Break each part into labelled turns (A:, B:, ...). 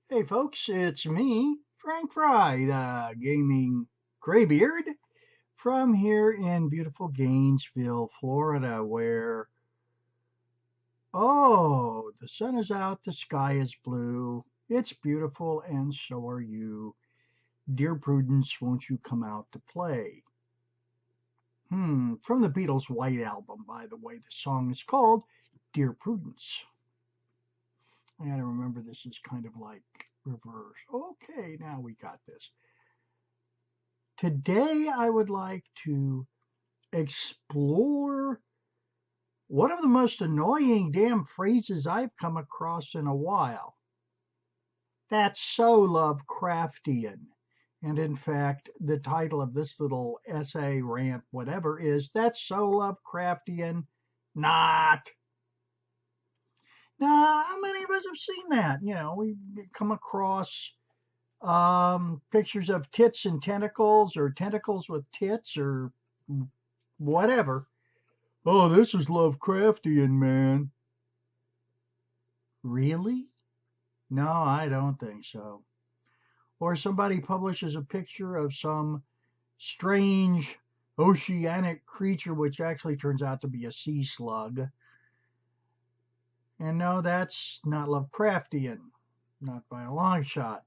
A: Hey folks, it's me, Frank Fry, the gaming graybeard, from here in beautiful Gainesville, Florida, where, oh, the sun is out, the sky is blue, it's beautiful, and so are you. Dear Prudence, won't you come out to play? From the Beatles' White Album, by the way, the song is called Dear Prudence. I gotta remember this is kind of like reverse. Okay, now we got this. Today, I would like to explore one of the most annoying damn phrases I've come across in a while. That's so Lovecraftian. And in fact, the title of this little essay, rant, whatever, is That's So Lovecraftian Not. Now, how many of us have seen that? We come across pictures of tits and tentacles, or tentacles with tits, or whatever. Oh, this is Lovecraftian, man. Really? No, I don't think so. Or somebody publishes a picture of some strange oceanic creature, which actually turns out to be a sea slug. And no, that's not Lovecraftian, not by a long shot.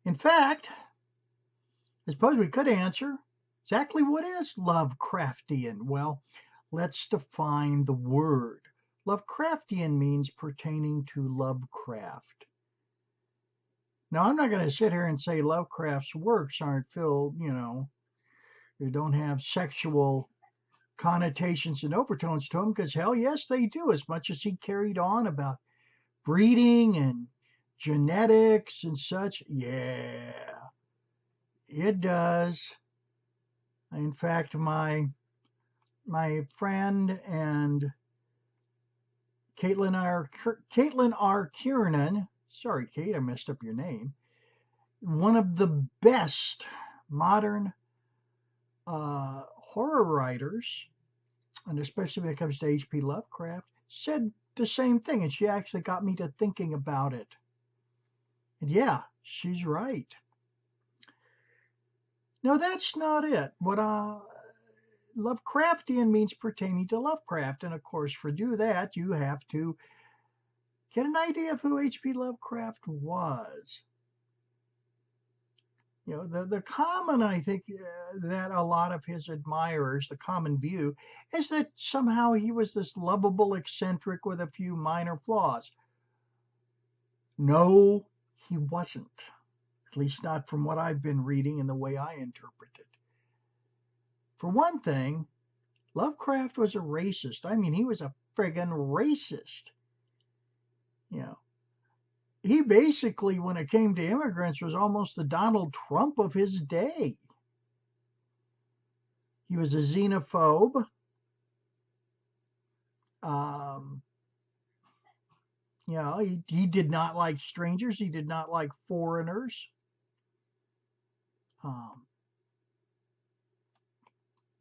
A: In fact, I suppose we could answer exactly what is Lovecraftian. Well, let's define the word. Lovecraftian means pertaining to Lovecraft. Now, I'm not going to sit here and say Lovecraft's works aren't filled, they don't have sexual connotations and overtones to them, because hell yes, they do, as much as he carried on about breeding and genetics and such. Yeah, it does. In fact, my friend and Caitlin R. Kiernan, sorry, Kate, I messed up your name, one of the best modern horror writers, and especially when it comes to H.P. Lovecraft, said the same thing, and she actually got me to thinking about it. And yeah, she's right. No, that's not it. What Lovecraftian means pertaining to Lovecraft, and of course, for do that, you have to get an idea of who H.P. Lovecraft was. The common, I think, that a lot of his admirers, the common view, is that somehow he was this lovable eccentric with a few minor flaws. No, he wasn't. At least not from what I've been reading and the way I interpret it. For one thing, Lovecraft was a racist. I mean, he was a friggin' racist. You know, he basically, when it came to immigrants, was almost the Donald Trump of his day. He was a xenophobe. Um, he did not like strangers. He did not like foreigners. Um,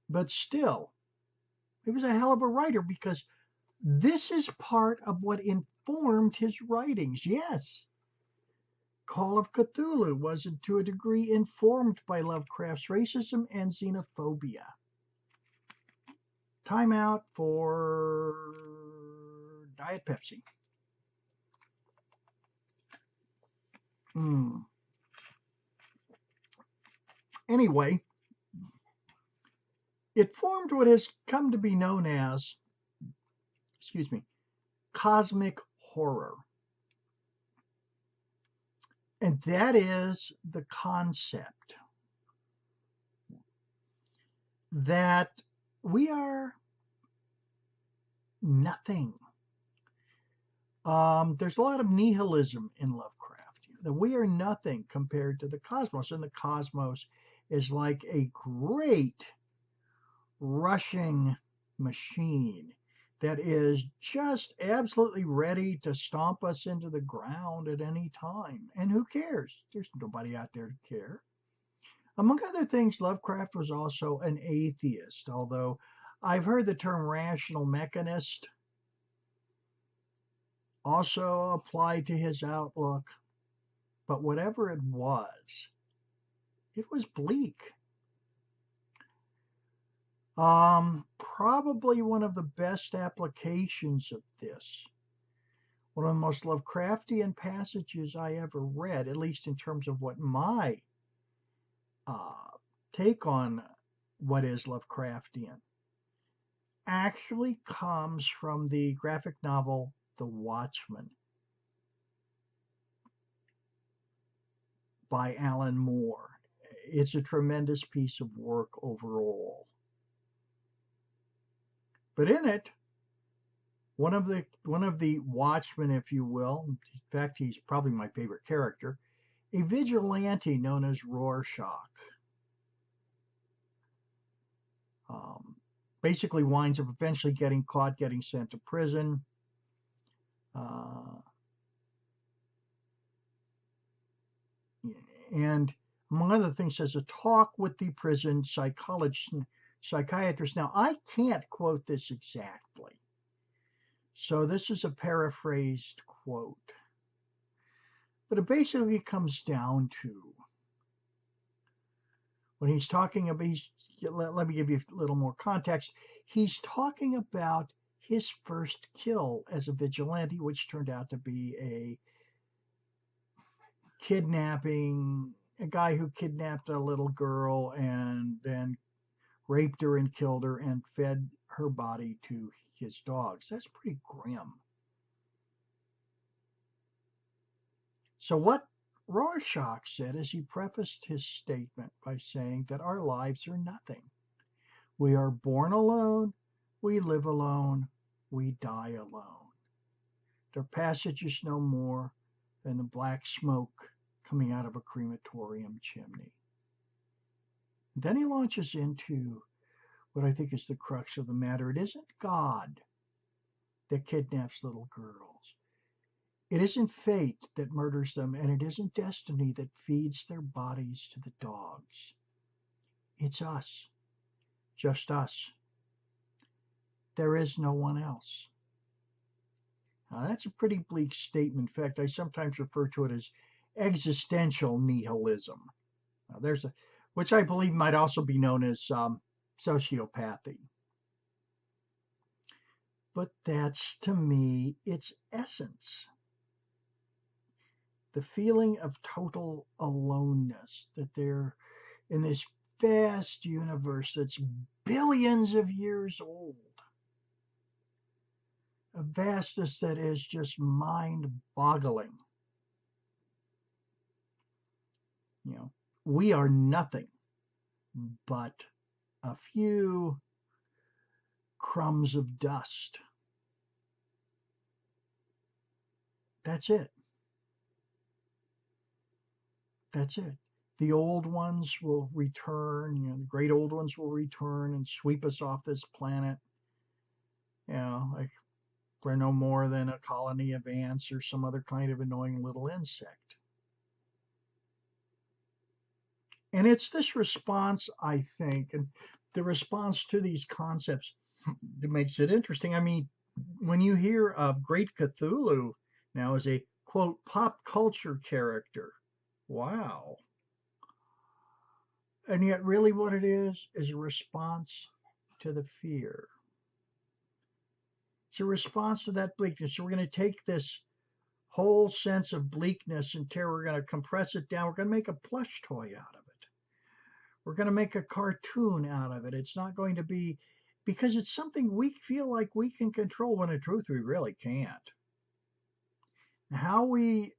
A: but still, he was a hell of a writer, because this is part of what informed his writings. Yes, Call of Cthulhu was to a degree informed by Lovecraft's racism and xenophobia. Time out for Diet Pepsi. Anyway, it formed what has come to be known as, cosmic horror. And that is the concept that we are nothing. There's a lot of nihilism in Lovecraft, that we are nothing compared to the cosmos. And the cosmos is like a great rushing machine that is just absolutely ready to stomp us into the ground at any time. And who cares? There's nobody out there to care. Among other things, Lovecraft was also an atheist, although I've heard the term rational mechanist also applied to his outlook. But whatever it was bleak. Probably one of the best applications of this, one of the most Lovecraftian passages I ever read, at least in terms of what my uh, take on what is Lovecraftian, actually comes from the graphic novel The Watchmen by Alan Moore. It's a tremendous piece of work overall. But in it, one of the Watchmen, if you will, in fact, he's probably my favorite character, a vigilante known as Rorschach. Basically winds up eventually getting caught, getting sent to prison. And among other things, says a talk with the prison psychiatrist. Now, I can't quote this exactly, so this is a paraphrased quote. But it basically comes down to when he's talking about, let me give you a little more context. He's talking about his first kill as a vigilante, which turned out to be a guy who kidnapped a little girl and then raped her and killed her and fed her body to his dogs. That's pretty grim. So what Rorschach said is he prefaced his statement by saying that our lives are nothing. We are born alone, we live alone, we die alone. Their passage is no more than the black smoke coming out of a crematorium chimney. Then he launches into what I think is the crux of the matter. It isn't God that kidnaps little girls. It isn't fate that murders them, and it isn't destiny that feeds their bodies to the dogs. It's us, just us. There is no one else. Now, that's a pretty bleak statement. In fact, I sometimes refer to it as existential nihilism. Now, which I believe might also be known as sociopathy. But that's, to me, its essence. The feeling of total aloneness, that they're in this vast universe that's billions of years old. A vastness that is just mind-boggling. We are nothing but a few crumbs of dust. That's it. That's it. The old ones will return, the great old ones will return and sweep us off this planet. Like we're no more than a colony of ants or some other kind of annoying little insect. And it's this response, I think, and the response to these concepts that makes it interesting. I mean, when you hear of Great Cthulhu now as a, quote, pop culture character, wow. And yet really what it is a response to the fear. It's a response to that bleakness. So we're going to take this whole sense of bleakness and terror, we're going to compress it down. We're going to make a plush toy out of it. We're going to make a cartoon out of it. It's not going to be, because it's something we feel like we can control when in truth we really can't. How we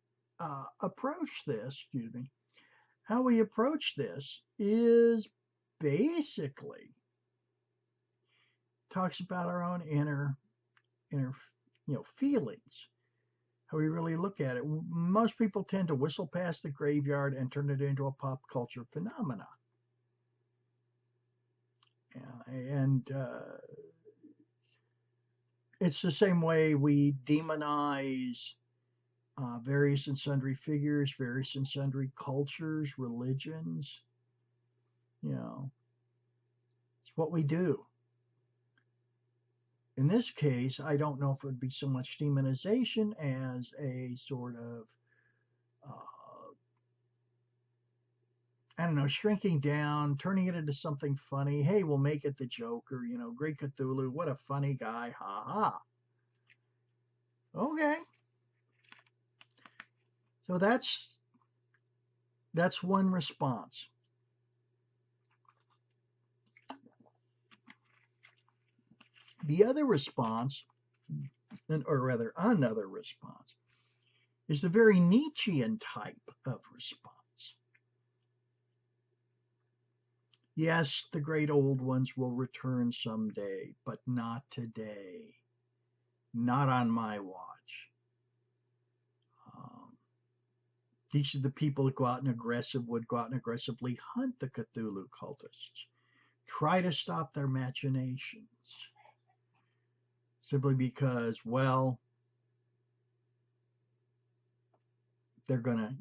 A: approach this, how we approach this is basically talks about our own inner feelings, how we really look at it. Most people tend to whistle past the graveyard and turn it into a pop culture phenomena. And it's the same way we demonize various and sundry figures, various and sundry cultures, religions. It's what we do. In this case, I don't know if it would be so much demonization as a sort of, I don't know, shrinking down, turning it into something funny. Hey, we'll make it the Joker, great Cthulhu, what a funny guy, ha ha. Okay, so that's one response. The other response, or rather another response, is the very Nietzschean type of response. Yes, the great old ones will return someday, but not today. Not on my watch. These are the people that would go out and aggressively hunt the Cthulhu cultists. Try to stop their machinations. Simply because, well, they're going to,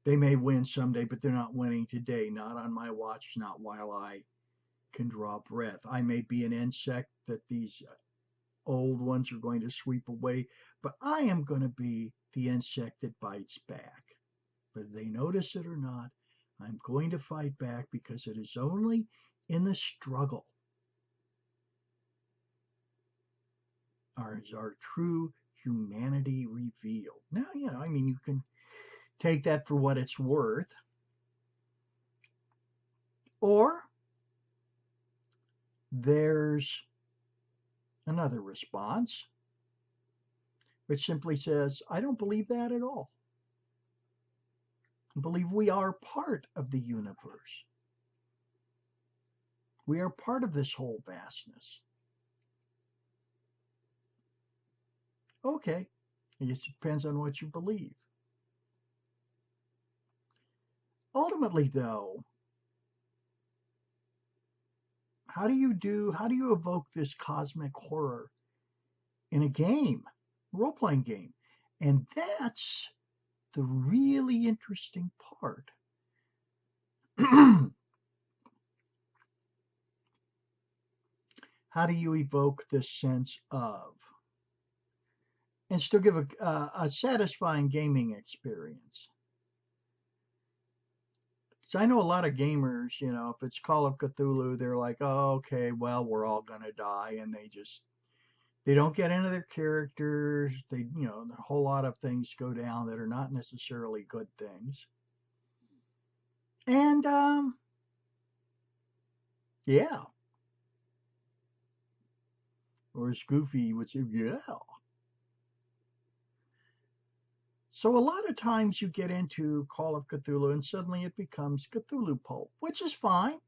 A: they may win someday, but they're not winning today. Not on my watch, not while I can draw breath. I may be an insect that these old ones are going to sweep away, but I am going to be the insect that bites back. Whether they notice it or not, I'm going to fight back because it is only in the struggle is our true humanity revealed. Now, you can take that for what it's worth. Or there's another response, which simply says, I don't believe that at all. I believe we are part of the universe. We are part of this whole vastness. Okay, I guess it depends on what you believe. Ultimately, though, how do you evoke this cosmic horror in a game, role-playing game? And that's the really interesting part. How do you evoke this sense of, and still give a satisfying gaming experience? So I know a lot of gamers, if it's Call of Cthulhu, they're like, oh, okay, well, we're all going to die. And they don't get into their characters. A whole lot of things go down that are not necessarily good things. And, yeah. Or as Goofy would say, yeah. So a lot of times you get into Call of Cthulhu and suddenly it becomes Cthulhu pulp, which is fine. In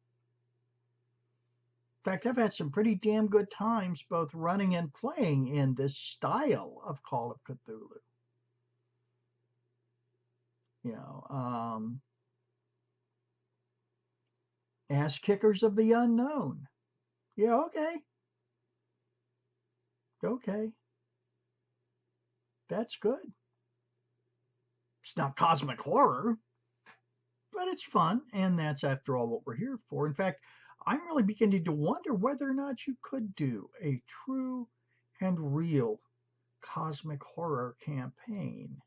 A: fact, I've had some pretty damn good times both running and playing in this style of Call of Cthulhu. Ass kickers of the unknown. Yeah, okay. Okay. That's good. It's not cosmic horror, but it's fun, and that's, after all, what we're here for. In fact, I'm really beginning to wonder whether or not you could do a true and real cosmic horror campaign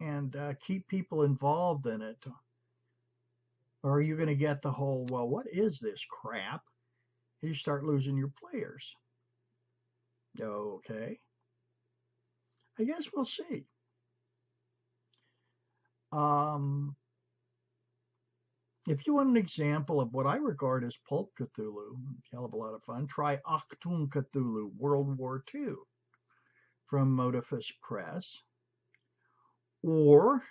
A: and keep people involved in it. Or are you going to get the whole, well, what is this crap? And you start losing your players. Okay. I guess we'll see. If you want an example of what I regard as pulp Cthulhu, hell of a lot of fun, try Achtung Cthulhu, World War II from Motifus Press. Or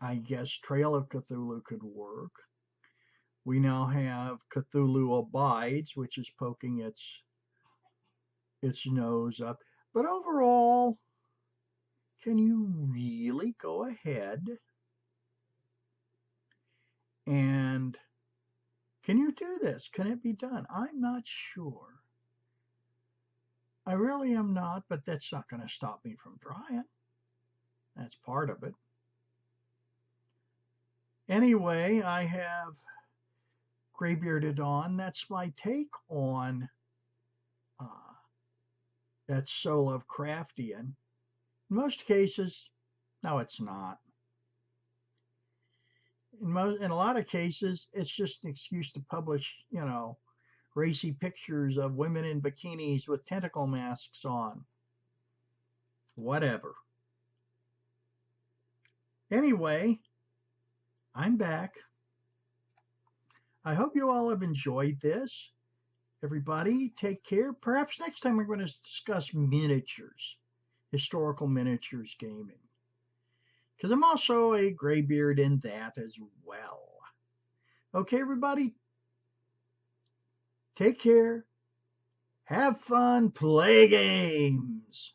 A: I guess Trail of Cthulhu could work. We now have Cthulhu Abides, which is poking its nose up. But overall, can you really go ahead and can you do this? Can it be done? I'm not sure. I really am not, but that's not going to stop me from trying. That's part of it. Anyway, I have gray-bearded on. That's my take on uh, that's so Lovecraftian. In most cases, no, it's not. In a lot of cases, it's just an excuse to publish, racy pictures of women in bikinis with tentacle masks on. Whatever. Anyway, I'm back. I hope you all have enjoyed this. Everybody, take care. Perhaps next time we're going to discuss miniatures, historical miniatures gaming. Because I'm also a graybeard in that as well. Okay, everybody, take care. Have fun, play games.